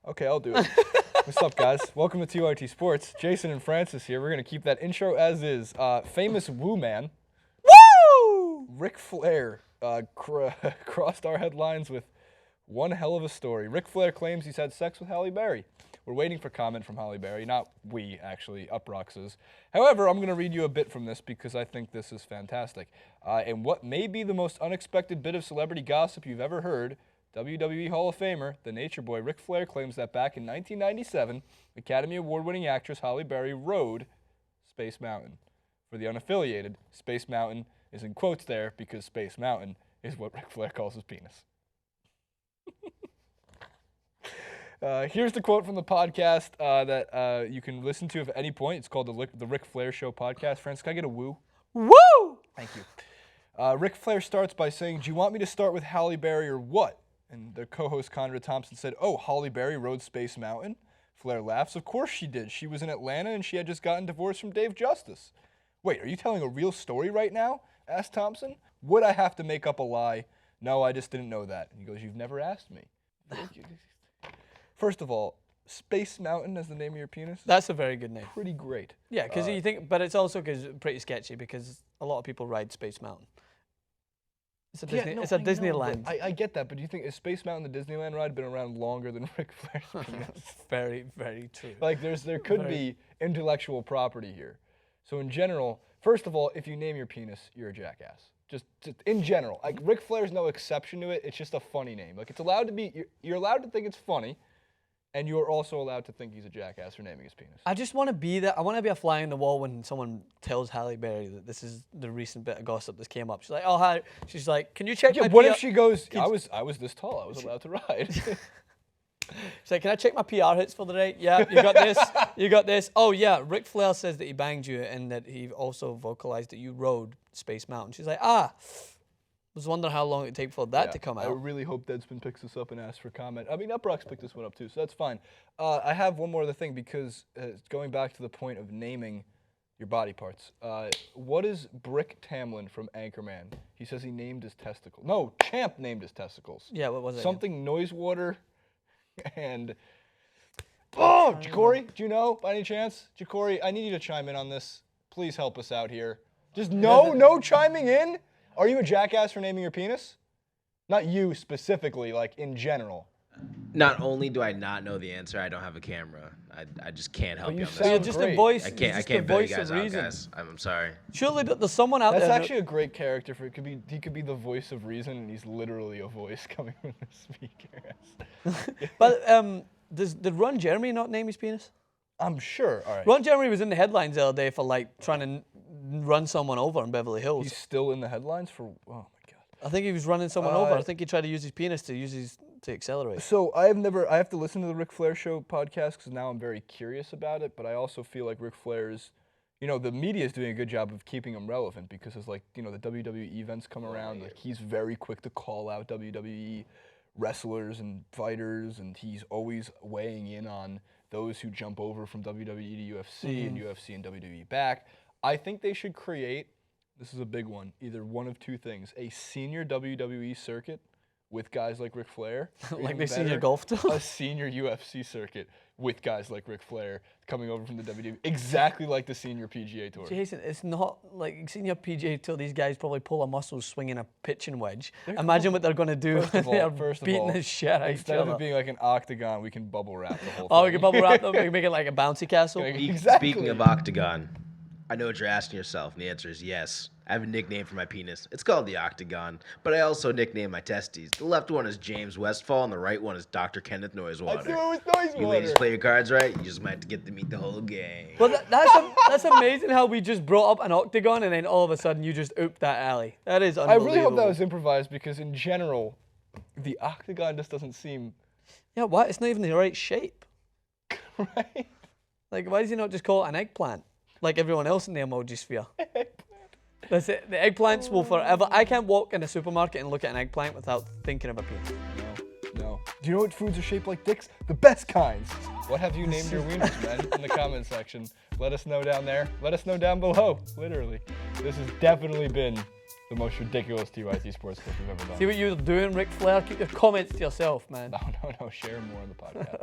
Okay, I'll do it. What's up, guys? Welcome to TYT Sports. Jason and Francis here. We're going to keep that intro as is. Famous Woo Man. Woo! Ric Flair crossed our headlines with one hell of a story. Ric Flair claims he's had sex with Halle Berry. We're waiting for comment from Halle Berry. Not we, actually. Uproxx's. However, I'm going to read you a bit from this because I think this is fantastic. And what may be the most unexpected bit of celebrity gossip you've ever heard, WWE Hall of Famer, the Nature Boy Ric Flair claims that back in 1997, Academy Award-winning actress Halle Berry rode Space Mountain. For the unaffiliated, Space Mountain is in quotes there because Space Mountain is what Ric Flair calls his penis. Here's the quote from the podcast that you can listen to at any point. It's called the Ric Flair Show podcast. Francis, can I get a woo? Woo! Thank you. Ric Flair starts by saying, "Do you want me to start with Halle Berry or what?" And the co-host Conrad Thompson said, "Oh, Halle Berry rode Space Mountain?" Flair laughs. "Of course she did. She was in Atlanta and she had just gotten divorced from Dave Justice." "Wait, are you telling a real story right now?" asked Thompson. "Would I have to make up a lie?" "No, I just didn't know that." And he goes, "You've never asked me." First of all, Space Mountain as the name of your penis? That's a very good name. Pretty great. Yeah, because you think, but it's also pretty sketchy because a lot of people ride Space Mountain. It's a Disney. It's a Disneyland. I get that, but do you think is Space Mountain the Disneyland ride been around longer than Ric Flair's penis? Very, very true. Like there could be intellectual property here. So in general, first of all, if you name your penis, you're a jackass. Just in general, like Ric Flair's no exception to it. It's just a funny name. Like it's allowed to be. You're allowed to think it's funny. And you're also allowed to think he's a jackass for naming his penis. I just want to be that. I want to be a fly on the wall when someone tells Halle Berry that this is the recent bit of gossip that came up. She's like, "Oh, hi." She's like, "Can you check my?" What PR? if she goes? I was this tall. I was allowed to ride. She's like, "Can I check my PR hits for the day?" "Yeah, you got this. You got this." "Oh yeah, Ric Flair says that he banged you and that he also vocalized that you rode Space Mountain." She's like, was wondering how long it'd take for that to come out. I really hope Deadspin picks this up and asks for comment. I mean, Uproxx picked this one up too, so that's fine. I have one more other thing because going back to the point of naming your body parts. What is Brick Tamlin from Anchorman? He says he named his testicles. No, Champ named his testicles. Yeah, what was it? Something Noisewater and... Oh, Jacory, do you know by any chance? Jacory, I need you to chime in on this. Please help us out here. Just no chiming in? Are you a jackass for naming your penis? Not you specifically, like in general. Not only do I not know the answer, I don't have a camera. I just can't help you on sound You're this. just great. a voice. I you're can't just bail you voice guys of out, reason. guys. I'm sorry. Surely there's someone out That's there. actually a great character for he could be the voice of reason, and he's literally a voice coming from the speakers. But did Ron Jeremy not name his penis? I'm sure. All right. Ron Jeremy was in the headlines the other day for like trying to run someone over in Beverly Hills. He's still in the headlines for. Oh my god. I think he was running someone over. I think he tried to use his penis to accelerate. So I have to listen to the Ric Flair Show podcast because now I'm very curious about it. But I also feel like Ric Flair is, the media is doing a good job of keeping him relevant because as the WWE events come around, like he's very quick to call out WWE wrestlers and fighters, and he's always weighing in on those who jump over from WWE to UFC and UFC and WWE back. I think they should create, this is a big one, either one of two things, a senior WWE circuit with guys like Ric Flair. Like the senior golf tour? A senior UFC circuit with guys like Ric Flair coming over from the WWE, exactly like the senior PGA Tour. Jason, it's not like senior PGA Tour. These guys probably pull a muscle swinging a pitching wedge. Imagine what they're going to do. They're beating the shit out of each instead of other. it being like an octagon, we can bubble wrap the whole thing. Oh, we can bubble wrap them. We can make it like a bouncy castle. Exactly. Speaking of Octagon, I know what you're asking yourself, and the answer is yes. I have a nickname for my penis. It's called the Octagon, but I also nickname my testes. The left one is James Westfall, and the right one is Dr. Kenneth Noisewater. I knew it was You ladies play your cards right, you just might have to get to meet the whole gang. But that's amazing how we just brought up an octagon and then all of a sudden you just ooped that alley. That is I unbelievable. really hope that was improvised because in general, the octagon just doesn't seem Yeah, what? It's not even the right shape. right. Like, why does he not just call it an eggplant? Like everyone else in the emoji sphere. That's it. The eggplants will forever. I can't walk in a supermarket and look at an eggplant without thinking of a penis. No. Do you know what foods are shaped like dicks? The best kinds. What have you named your wieners, man? In the comment section. Let us know down there. Let us know down below. Literally. This has definitely been the most ridiculous TYT sports clip we've ever done. See what you're doing, Ric Flair? Keep your comments to yourself, man. No. Share more on the podcast.